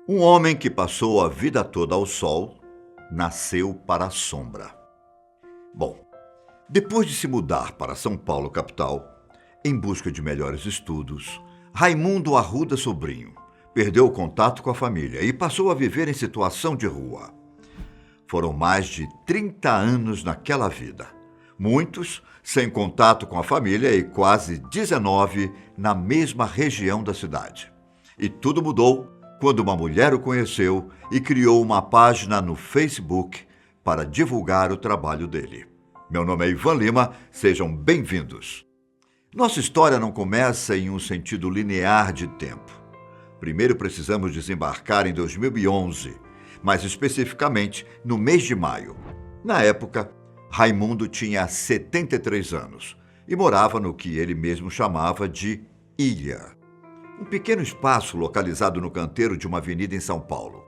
Um homem que passou a vida toda ao sol, nasceu para a sombra. Bom, depois de se mudar para São Paulo, capital, em busca de melhores estudos, Raimundo Arruda Sobrinho perdeu o contato com a família e passou a viver em situação de rua. Foram mais de 30 anos naquela vida. Muitos sem contato com a família e quase 19 na mesma região da cidade. E tudo mudou quando uma mulher o conheceu e criou uma página no Facebook para divulgar o trabalho dele. Meu nome é Ivan Lima, sejam bem-vindos. Nossa história não começa em um sentido linear de tempo. Primeiro precisamos desembarcar em 2011, mais especificamente no mês de maio. Na época, Raimundo tinha 73 anos e morava no que ele mesmo chamava de ilha. Um pequeno espaço localizado no canteiro de uma avenida em São Paulo.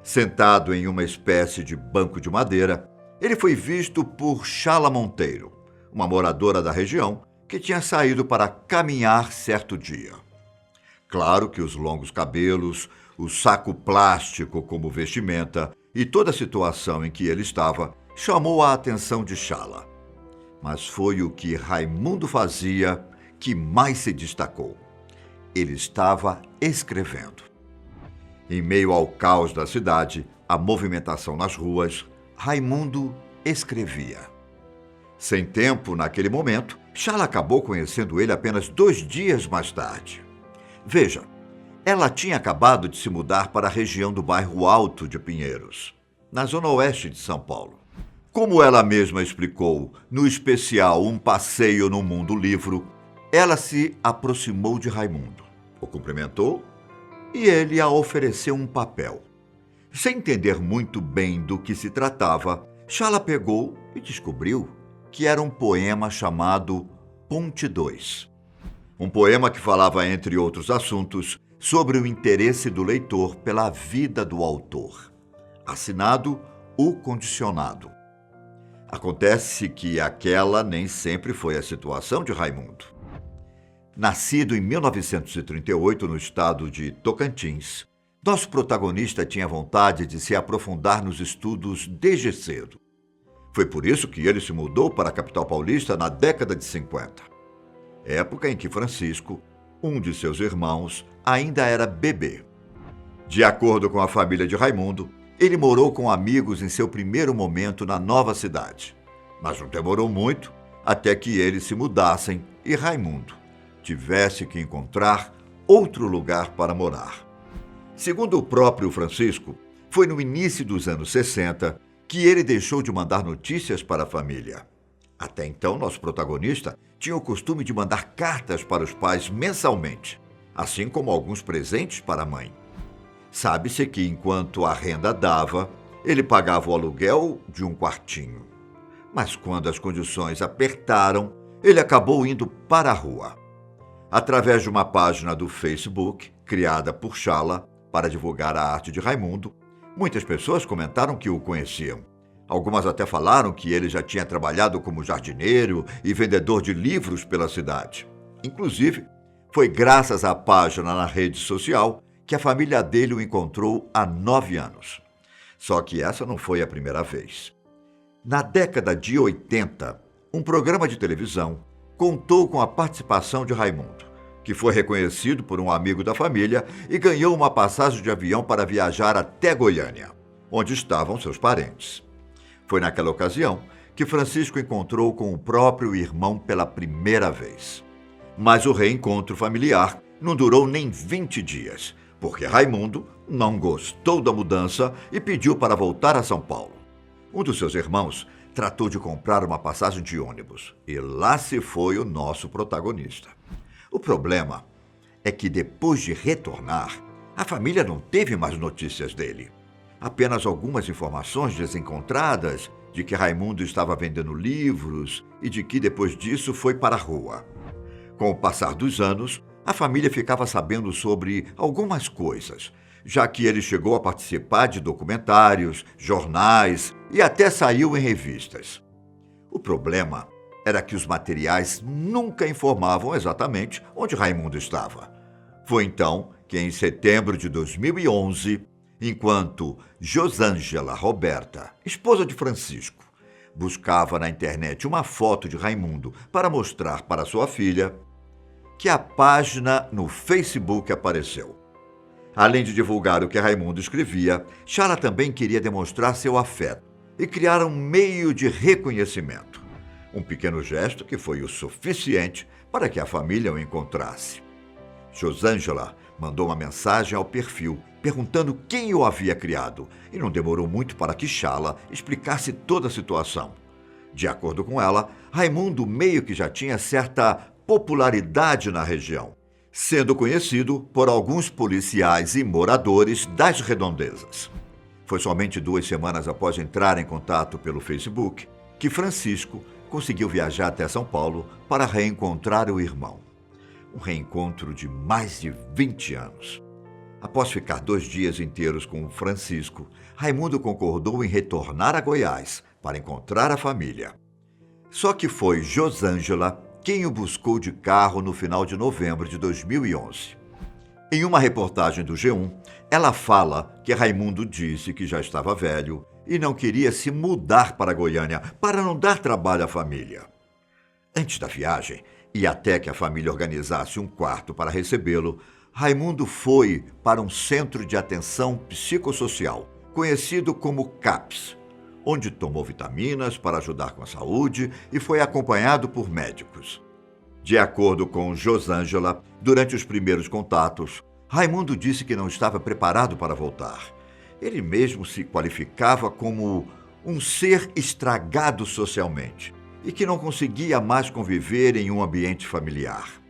Sentado em uma espécie de banco de madeira, ele foi visto por Chala Monteiro, uma moradora da região que tinha saído para caminhar certo dia. Claro que os longos cabelos, o saco plástico como vestimenta e toda a situação em que ele estava chamou a atenção de Chala. Mas foi o que Raimundo fazia que mais se destacou. Ele estava escrevendo. Em meio ao caos da cidade, a movimentação nas ruas, Raimundo escrevia. Sem tempo, naquele momento, Chala acabou conhecendo ele apenas 2 dias mais tarde. Veja, ela tinha acabado de se mudar para a região do bairro Alto de Pinheiros, na zona oeste de São Paulo. Como ela mesma explicou no especial Um Passeio no Mundo Livro, ela se aproximou de Raimundo, o cumprimentou e ele a ofereceu um papel. Sem entender muito bem do que se tratava, Chala pegou e descobriu que era um poema chamado Ponte 2. Um poema que falava, entre outros assuntos, sobre o interesse do leitor pela vida do autor. Assinado O Condicionado. Acontece que aquela nem sempre foi a situação de Raimundo. Nascido em 1938 no estado de Tocantins, nosso protagonista tinha vontade de se aprofundar nos estudos desde cedo. Foi por isso que ele se mudou para a capital paulista na década de 50, época em que Francisco, um de seus irmãos, ainda era bebê. De acordo com a família de Raimundo, ele morou com amigos em seu primeiro momento na nova cidade. Mas não demorou muito até que eles se mudassem e Raimundo tivesse que encontrar outro lugar para morar. Segundo o próprio Francisco, foi no início dos anos 60 que ele deixou de mandar notícias para a família. Até então, nosso protagonista tinha o costume de mandar cartas para os pais mensalmente, assim como alguns presentes para a mãe. Sabe-se que, enquanto a renda dava, ele pagava o aluguel de um quartinho. Mas quando as condições apertaram, ele acabou indo para a rua. Através de uma página do Facebook, criada por Chala para divulgar a arte de Raimundo, muitas pessoas comentaram que o conheciam. Algumas até falaram que ele já tinha trabalhado como jardineiro e vendedor de livros pela cidade. Inclusive, foi graças à página na rede social que a família dele o encontrou há 9 anos. Só que essa não foi a primeira vez. Na década de 80, um programa de televisão contou com a participação de Raimundo, que foi reconhecido por um amigo da família e ganhou uma passagem de avião para viajar até Goiânia, onde estavam seus parentes. Foi naquela ocasião que Francisco encontrou com o próprio irmão pela primeira vez. Mas o reencontro familiar não durou nem 20 dias, porque Raimundo não gostou da mudança e pediu para voltar a São Paulo. Um dos seus irmãos tratou de comprar uma passagem de ônibus e lá se foi o nosso protagonista. O problema é que depois de retornar, a família não teve mais notícias dele. Apenas algumas informações desencontradas de que Raimundo estava vendendo livros e de que depois disso foi para a rua. Com o passar dos anos, a família ficava sabendo sobre algumas coisas, já que ele chegou a participar de documentários, jornais e até saiu em revistas. O problema era que os materiais nunca informavam exatamente onde Raimundo estava. Foi então que em setembro de 2011, enquanto Josângela Roberta, esposa de Francisco, buscava na internet uma foto de Raimundo para mostrar para sua filha, que a página no Facebook apareceu. Além de divulgar o que Raimundo escrevia, Chala também queria demonstrar seu afeto e criar um meio de reconhecimento. Um pequeno gesto que foi o suficiente para que a família o encontrasse. Josângela mandou uma mensagem ao perfil perguntando quem o havia criado e não demorou muito para que Chala explicasse toda a situação. De acordo com ela, Raimundo meio que já tinha certa popularidade na região, sendo conhecido por alguns policiais e moradores das redondezas. Foi somente 2 semanas após entrar em contato pelo Facebook que Francisco conseguiu viajar até São Paulo para reencontrar o irmão. Um reencontro de mais de 20 anos. Após ficar 2 dias inteiros com o Francisco, Raimundo concordou em retornar a Goiás para encontrar a família. Só que foi Josângela quem o buscou de carro no final de novembro de 2011. Em uma reportagem do G1, ela fala que Raimundo disse que já estava velho e não queria se mudar para Goiânia para não dar trabalho à família. Antes da viagem, e até que a família organizasse um quarto para recebê-lo, Raimundo foi para um centro de atenção psicossocial, conhecido como CAPS, onde tomou vitaminas para ajudar com a saúde e foi acompanhado por médicos. De acordo com Josângela, durante os primeiros contatos, Raimundo disse que não estava preparado para voltar. Ele mesmo se qualificava como um ser estragado socialmente e que não conseguia mais conviver em um ambiente familiar.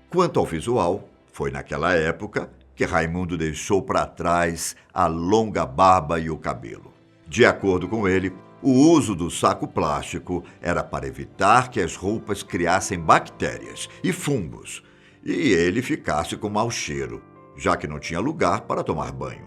Quanto ao visual, foi naquela época que Raimundo deixou para trás a longa barba e o cabelo. De acordo com ele, o uso do saco plástico era para evitar que as roupas criassem bactérias e fungos e ele ficasse com mau cheiro, já que não tinha lugar para tomar banho.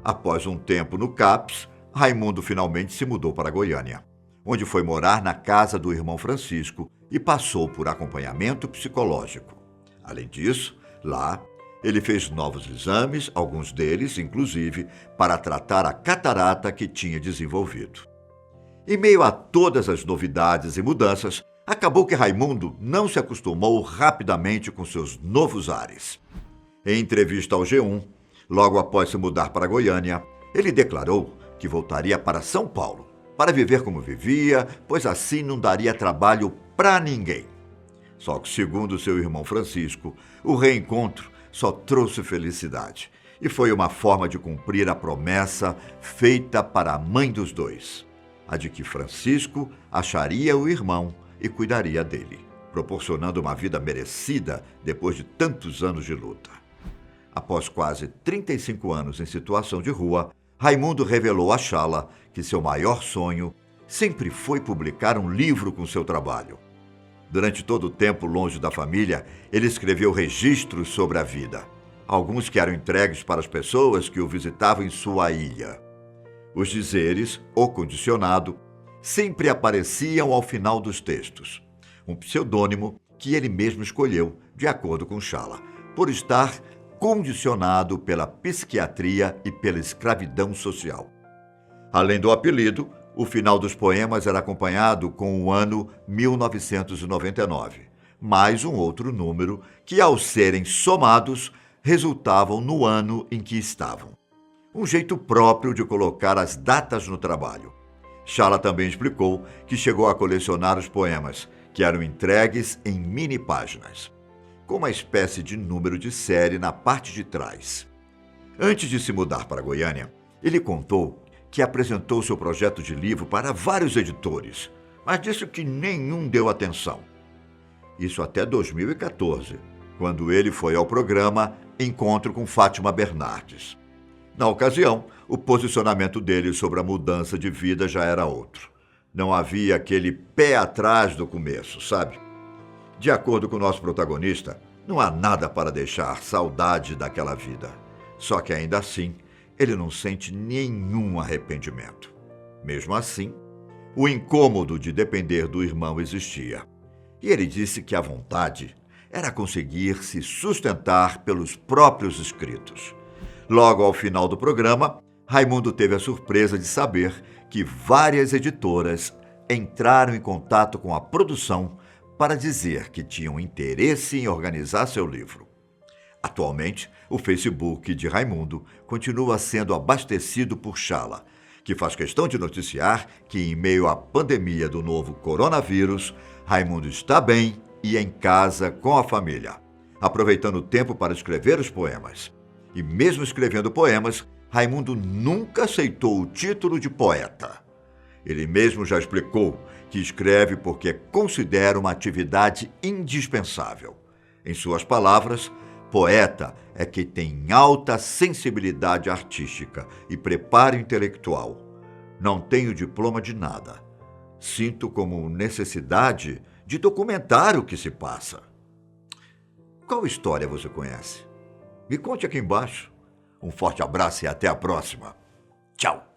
Após um tempo no CAPS, Raimundo finalmente se mudou para Goiânia, onde foi morar na casa do irmão Francisco e passou por acompanhamento psicológico. Além disso, lá, ele fez novos exames, alguns deles, inclusive, para tratar a catarata que tinha desenvolvido. Em meio a todas as novidades e mudanças, acabou que Raimundo não se acostumou rapidamente com seus novos ares. Em entrevista ao G1, logo após se mudar para Goiânia, ele declarou que voltaria para São Paulo, para viver como vivia, pois assim não daria trabalho para ninguém. Só que, segundo seu irmão Francisco, o reencontro só trouxe felicidade e foi uma forma de cumprir a promessa feita para a mãe dos dois, a de que Francisco acharia o irmão e cuidaria dele, proporcionando uma vida merecida depois de tantos anos de luta. Após quase 35 anos em situação de rua, Raimundo revelou a Chala que seu maior sonho sempre foi publicar um livro com seu trabalho. Durante todo o tempo longe da família, ele escreveu registros sobre a vida, alguns que eram entregues para as pessoas que o visitavam em sua ilha. Os dizeres, o condicionado, sempre apareciam ao final dos textos, um pseudônimo que ele mesmo escolheu, de acordo com Chala, por estar condicionado pela psiquiatria e pela escravidão social. Além do apelido, o final dos poemas era acompanhado com o ano 1999, mais um outro número que, ao serem somados, resultavam no ano em que estavam. Um jeito próprio de colocar as datas no trabalho. Chala também explicou que chegou a colecionar os poemas, que eram entregues em mini-páginas, com uma espécie de número de série na parte de trás. Antes de se mudar para Goiânia, ele contou que apresentou seu projeto de livro para vários editores, mas disse que nenhum deu atenção. Isso até 2014, quando ele foi ao programa Encontro com Fátima Bernardes. Na ocasião, o posicionamento dele sobre a mudança de vida já era outro. Não havia aquele pé atrás do começo, sabe? De acordo com o nosso protagonista, não há nada para deixar saudade daquela vida. Só que ainda assim, ele não sente nenhum arrependimento. Mesmo assim, o incômodo de depender do irmão existia. E ele disse que a vontade era conseguir se sustentar pelos próprios escritos. Logo ao final do programa, Raimundo teve a surpresa de saber que várias editoras entraram em contato com a produção para dizer que tinham interesse em organizar seu livro. Atualmente, o Facebook de Raimundo continua sendo abastecido por Chala, que faz questão de noticiar que, em meio à pandemia do novo coronavírus, Raimundo está bem e em casa com a família, aproveitando o tempo para escrever os poemas. E mesmo escrevendo poemas, Raimundo nunca aceitou o título de poeta. Ele mesmo já explicou que escreve porque considera uma atividade indispensável. Em suas palavras, poeta é quem tem alta sensibilidade artística e preparo intelectual. Não tenho diploma de nada. Sinto como necessidade de documentar o que se passa. Qual história você conhece? Me conte aqui embaixo. Um forte abraço e até a próxima. Tchau!